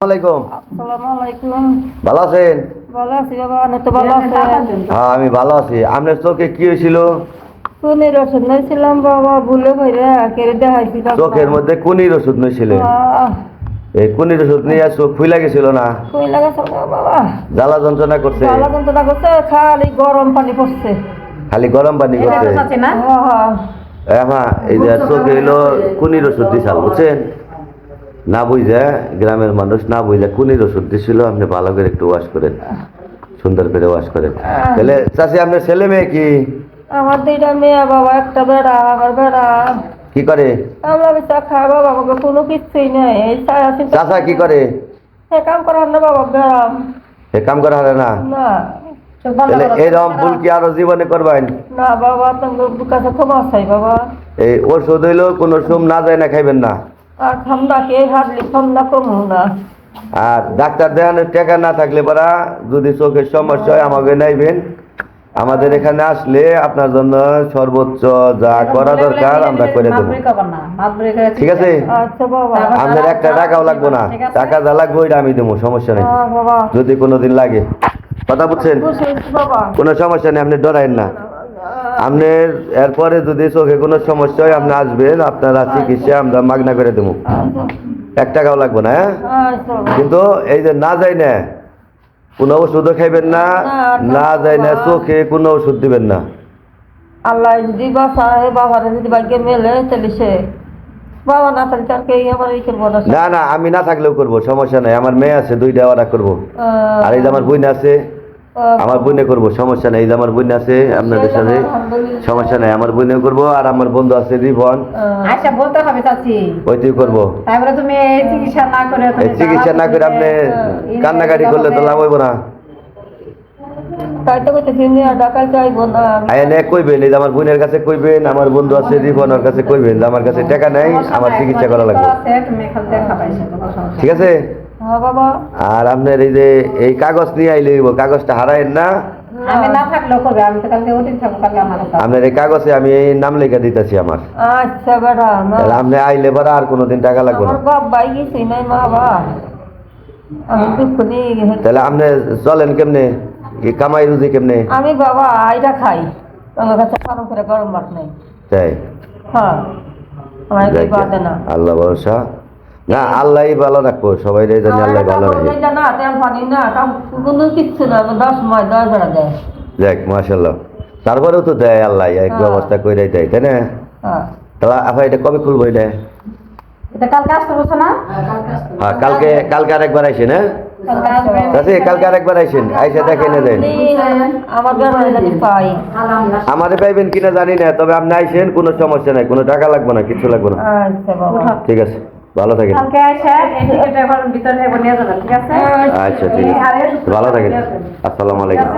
আলাইকুম। আসসালামু আলাইকুম। ভালো আছেন? ভালো আছি বাবা, আপনি তো ভালো আছেন? হ্যাঁ, আমি ভালো আছি। আপনার চোখে কি হয়েছিল? কোনের ওষুধ নিয়েছিলাম বাবা, ভুলে কইরা কেড়ে দেখাইছিলাম। চোখের মধ্যে কুনির ওষুধ নিয়েছিলেন? আহ, এই কুনির ওষুধ নিয়ে চোখ ফুলে গেছিল না? কই লাগাছে বাবা? জ্বালা যন্ত্রণা করছে? জ্বালা যন্ত্রণা করছে, খালি গরম পানি পড়ছে। খালি গরম পানি করছে? হ্যাঁ, এই যে চোখে এলো কুনির ওষুধ দিছাল, বুঝছেন? না বুঝে, গ্রামের মানুষ না বুঝে কুনির ওষুধ দিছিল। আপনি ভালো করে একটু ওয়াশ করেন, সুন্দর করে ওয়াশ করেন। তাহলে চাষি, আপনার ছেলে মেয়ে কি? আমার দুইটা মেয়ে বাবা, একটা বেড়া। আমার বেড়া কি করে? আমরা বেচা খাই বাবা, আমাকে কোনো কিছুই নেই। এই চাষা কি করে? কাম করার না বাবা, বেড়াম এ কাম করা হয় না? না। তাহলে এরকম ভুল কি আরো জীবনে করবেন না বাবা, তোমার কাছে ক্ষমা চাই বাবা। এই ওষুধ হইলো কোন সোম না যায় না খাইবেন না। আর ঠান্ডাকে হারলি ঠান্ডা কমু না। আর ডাক্তার দেখানোর টাকা না থাকলে পরা যদি চোখের সমস্যা হয় আমাকে নাইবেন। আমাদের এখানে আসলে আপনার জন্য সর্বোচ্চ যা করা দরকার আমরা করে দেবো, ঠিক আছে? আচ্ছা বাবা। আপনার একটা টাকাও লাগবো না, টাকা যা লাগবে ওইটা আমি দেবো, সমস্যা নেই। বাবা যদি কোনোদিন লাগে, কথা বুঝছেন? বাবা, কোনো সমস্যা নেই, আপনি ডরাইন না। আপনার এরপরে যদি চোখে কোনো সমস্যা হয় আপনি আসবেন, আপনারা চিকিৎসা আমরা মাগনা করে দেবো, এক টাকাও লাগবে না। হ্যাঁ, কিন্তু এই যে না যাই না কোনো ওষুধও খাইবেন না, না যাই না চোখে কোনো ওষুধ দিবেন না। আল্লাহ যদি বাসায় বাবারে যদি ভাগ্যে মেলে তাহলে সে বাবা না থাকলে তার কে আমার এই করবো না। না না, আমি না থাকলেও করবো, সমস্যা নাই। আমার মেয়ে আছে দুইটা, ওরা করবো। আর এই যে আমার বোন আছে, আমার বোনে করবো, সমস্যা নেই। এই যে আমার বোন আছে আপনাদের সাথে, সমস্যা নাই, আমার বোনে করবো। আর আমার বন্ধু আছে রিভন, আচ্ছা বলতে হবে চাচি, ওইটাই করবো। তারপরে তুমি এই চিকিৎসা না করে এই চিকিৎসা না করে আপনি কান্নাকাটি করলে তো লাভ হইব না। তাই তো কইতেছি নিয়ে ডাকাল চাইবো না। আইনে কইবেন, এই যে আমার বোনের কাছে কইবেন, আমার বন্ধু আছে রিভন, ওর কাছে কইবেন যে আমার কাছে টাকা নাই, আমার চিকিৎসা করা লাগবে, ঠিক আছে? হ্যাঁ বাবা। আর আপনার এই যে এই কাগজ নিয়ে আইলে হইব, কাগজটা হারায়েন না। আমি না থাকলেও করবে, আমি তো কালকে ওদিন থাকবো, কালকে আমার কাছে। আপনার এই কাগজে আমি এই নাম লেখা দিতেছি আমার। আচ্ছা বেড়া না, তাহলে আপনি আইলে পরে আর কোনোদিন টাকা লাগবে না। আমার বাপ ভাই গেছি নাই মা বাবা, আমি দুঃখ নিয়ে গেছি। তাহলে আপনি চলেন কেমনে, এই কামাই রুজি কেমনে? আমি বাবা আইটা খাই, আমার কাছে ফার্ম করে গরম ভাত নেই। তাই? হ্যাঁ, আমার এই বাদে না। আল্লাহ ভরসা, না আল্লাহই ভালো রাখবো, সবাই জানি আল্লাহ ভালো রাখে। না তেল পানি না, কোনো কিচ্ছু না, 10 মাস 10 বেড়া দেয়। যাক মাশাআল্লাহ, তারপরেও তো দেয় আল্লাহ, এক ব্যবস্থা করে দেয়, তাই না? হ্যাঁ, তাহলে আপা এটা কবে খুলবো এটা? এটা কালকে আসতে বলছো না? হ্যাঁ, কালকে আরেকবার আইসেন। হ্যাঁ কালকে আসবে। চাচি, কালকে আরেকবার আইসেন, আইসা দেখে নিয়ে দেন। আমার বেড়া যদি পাই। আমাদের পাইবেন কিনা জানি না, তবে আপনি আইসেন, কোনো সমস্যা নাই, কোনো টাকা লাগবে না, কিছু লাগবে না। আচ্ছা বাবা, ঠিক আছে, ভালো থাকেন। কালকে এসে এই টিকিটটা এখন ভিতরে নিয়ে যাবেন, ঠিক আছে? আচ্ছা ঠিক আছে, ভালো থাকেন। আসসালামু আলাইকুম।